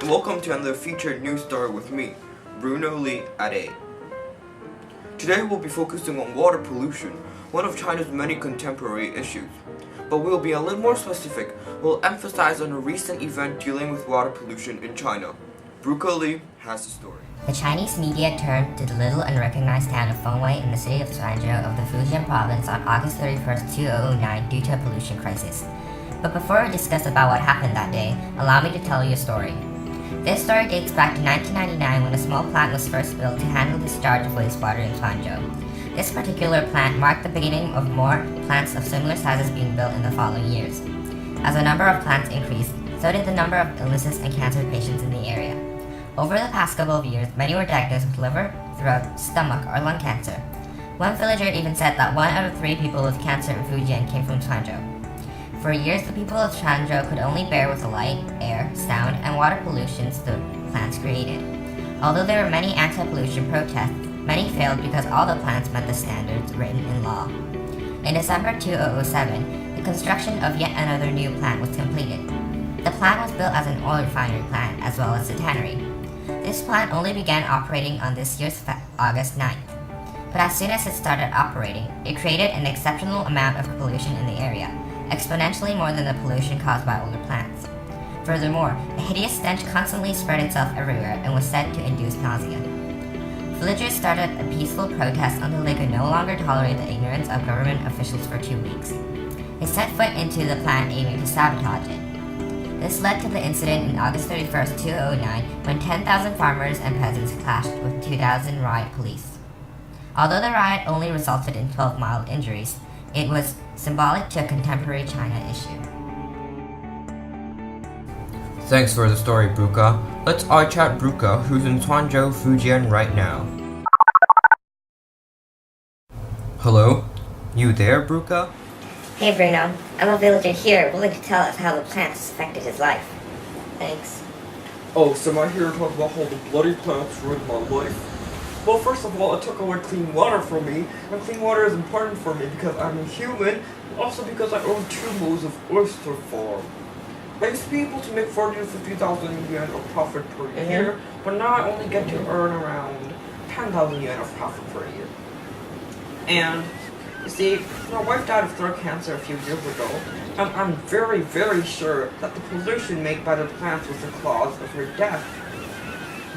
and welcome to another featured news story with me, Bruno Lee at 8. Today we'll be focusing on water pollution, one of China's many contemporary issues. But we'll be a little more specific. We'll emphasize on a recent event dealing with water pollution in China. Bruno Lee has the story. The Chinese media turned to the little unrecognized town of Fengwei in the city of Suzhou of the Fujian province on August 31, 2009 due to a pollution crisis. But before we discuss about what happened that day, allow me to tell you a story. This story dates back to 1999 when a small plant was first built to handle discharge of wastewater in Suzhou. This particular plant marked the beginning of more plants of similar sizes being built in the following years. As the number of plants increased, so did the number of illnesses and cancer patients in the area. Over the past couple of years, many were diagnosed with liver, throat, stomach, or lung cancer. One villager even said that 1 out of 3 people with cancer in Fujian came from Suzhou. For years, the people of Suzhou could only bear with the light, air, sound, and water pollutions the plants created. Although there were many anti-pollution protests, many failed because all the plants met the standards written in law. In December 2007, the construction of yet another new plant was completed. The plant was built as an oil refinery plant as well as a tannery. This plant only began operating on this year's August 9th. But as soon as it started operating, it created an exceptional amount of pollution in the area, exponentially more than the pollution caused by older plants. Furthermore, a hideous stench constantly spread itself everywhere and was said to induce nausea. Villagers started a peaceful protest until they could no longer tolerate the ignorance of government officials for 2 weeks. They set foot into the plant aiming to sabotage it. This led to the incident in August 31, 2009, when 10,000 farmers and peasants clashed with 2,000 riot police. Although the riot only resulted in 12 mild injuries, it was symbolic to a contemporary China issue. Thanks for the story, Bruka. Let's chat Bruka, who's in Suzhou, Fujian right now. Hello? You there, Bruka? Hey Bruno, I'm a villager here willing to tell us how the plants affected his life. Thanks. Oh, so am I here to talk about how the bloody plants ruined my life? Well, first of all, it took away clean water from me, and clean water is important for me because I'm a human, and also because I own 2 modes of oyster farm. I used to be able to make 40 to 50,000 yuan of profit per year, but now I only get to earn around 10,000 yuan of profit per year. And you see, my wife died of throat cancer a few years ago, and I'm very, very sure that the pollution made by the plants was the cause of her death.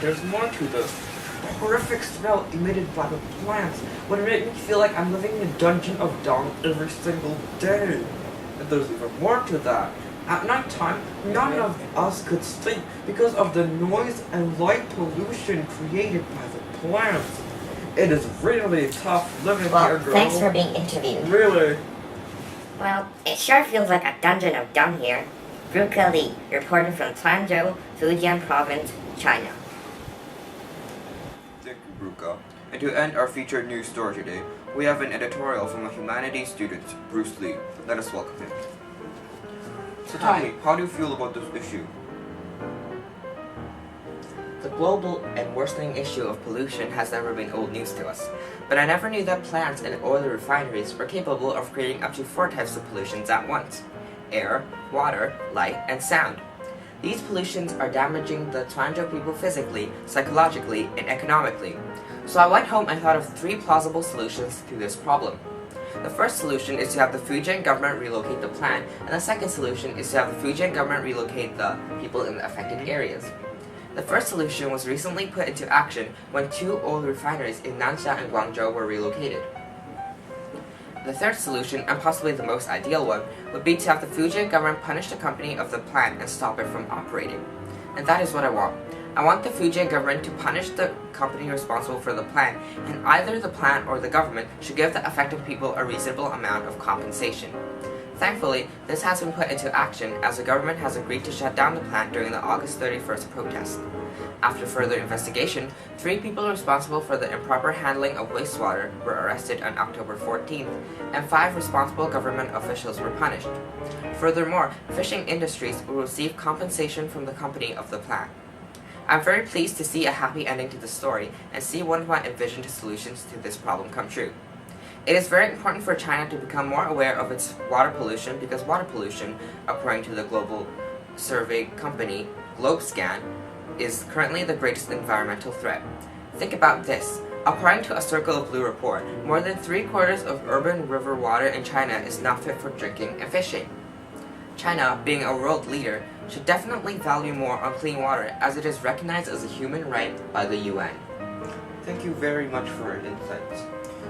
There's more to this. The horrific smell emitted by the plants would make me feel like I'm living in a dungeon of dung every single day. And there's even more to that. At night time, none of us could sleep because of the noise and light pollution created by the plants. It is really tough living here, girl. Thanks for being interviewed. Really? Well, it sure feels like a dungeon of dung here. Bruno Lee, reporting from Suzhou, Fujian province, China. Thank you, Bruka. And to end our featured news story today, we have an editorial from a Humanities student, Bruce Lee. Let us welcome him. So tell me, how do you feel about this issue? The global and worsening issue of pollution has never been old news to us, but I never knew that plants and oil refineries were capable of creating up to 4 types of pollutions at once: air, water, light, and sound. These pollutions are damaging the Suzhou people physically, psychologically, and economically. So I went home and thought of 3 plausible solutions to this problem. The first solution is to have the Fujian government relocate the plant, and the second solution is to have the Fujian government relocate the people in the affected areas. The first solution was recently put into action when 2 oil refineries in Nansha and Guangzhou were relocated. The third solution, and possibly the most ideal one, would be to have the Fujian government punish the company of the plant and stop it from operating. And that is what I want. I want the Fujian government to punish the company responsible for the plant, and either the plant or the government should give the affected people a reasonable amount of compensation. Thankfully, this has been put into action as the government has agreed to shut down the plant during the August 31st protest. After further investigation, 3 people responsible for the improper handling of wastewater were arrested on October 14th, and 5 responsible government officials were punished. Furthermore, fishing industries will receive compensation from the company of the plant. I'm very pleased to see a happy ending to the story and see one of my envisioned solutions to this problem come true. It is very important for China to become more aware of its water pollution because water pollution, according to the global survey company GlobeScan, is currently the greatest environmental threat. Think about this. According to a Circle of Blue report, more than 3/4 of urban river water in China is not fit for drinking and fishing. China, being a world leader, should definitely value more on clean water as it is recognized as a human right by the UN. Thank you very much for your insights,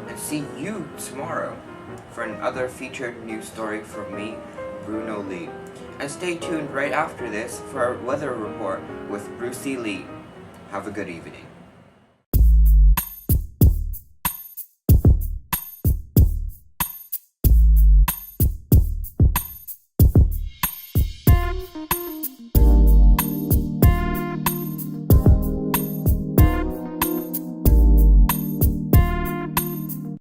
and see you tomorrow for another featured news story from me, Bruno Lee. And stay tuned right after this for our weather report with Brucey Lee. Have a good evening.